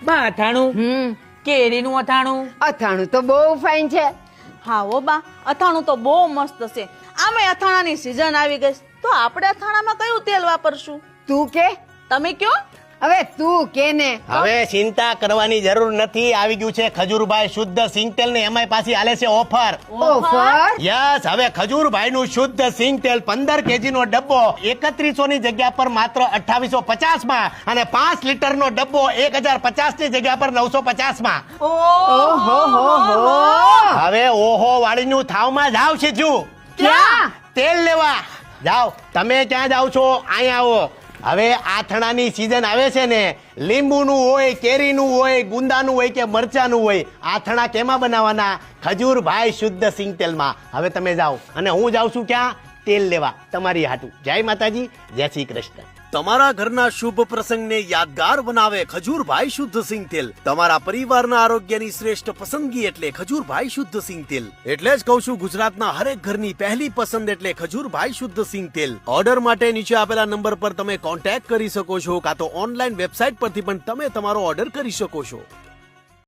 બા અથાણું કેરીનું અથાણું અથાણું તો બહુ ફાઇન છે. હા હો બા, અથાણું તો બહુ મસ્ત છે. આમે અથાણાની સીઝન આવી ગઈ છે, તો આપણે અથાણામાં કયું તેલ વાપરશું? તું કે તમે કયો. હવે તું કે ને. હવે ચિંતા કરવાની જરૂર નથી. આવી ગયું છે ખજૂરભાઈ શુદ્ધ સિંગ તેલ ને એમાંય પાછી આલે છે ઓફર. ઓફર યસ, હવે ખજૂરભાઈ નું શુદ્ધ સિંગ તેલ 15 kg નો ડબ્બો 3100 ની જગ્યા પર માત્ર 2850 માં અને 5 લીટર નો ડબ્બો 1050 ની જગ્યા પર 950 માં. ઓહો હો હો. હવે ઓહો વાળીનું થાવમાં જાવ છે જુ ક્યાં? તેલ લેવા જાવ. તમે ક્યાં જાવ છો? અહીંયા આવો. હવે આથણાની સીઝન આવે છે ને, લીંબુનું હોય, કેરીનું હોય, ગુંદાનું હોય કે મરચાનું હોય, આથણા કેમાં બનાવવાના? ખજૂરભાઈ શુદ્ધ સિંગ તેલમાં. હવે તમે જાઓ અને હું જાઉં છું ક્યાં? તેલ લેવા તમારી હાટુ. જય માતાજી, જય શ્રી કૃષ્ણ. તમારા ઘરના શુભ પ્રસંગને યાદગાર બનાવે ખજૂરભાઈ શુદ્ધ સિંગ તેલ. તમારા પરિવારના આરોગ્યની શ્રેષ્ઠ પસંદગી એટલે ખજૂરભાઈ શુદ્ધ સિંગ તેલ. એટલે જ કહું છું, ગુજરાતના હરેક ઘરની પહેલી પસંદ એટલે ખજૂરભાઈ શુદ્ધ સિંગ તેલ. ઓર્ડર માટે નીચે આપેલા નંબર પર તમે કોન્ટેક્ટ કરી શકો છો, કાં તો ઓનલાઈન વેબસાઇટ પરથી પણ તમે તમારો ઓર્ડર કરી શકો છો.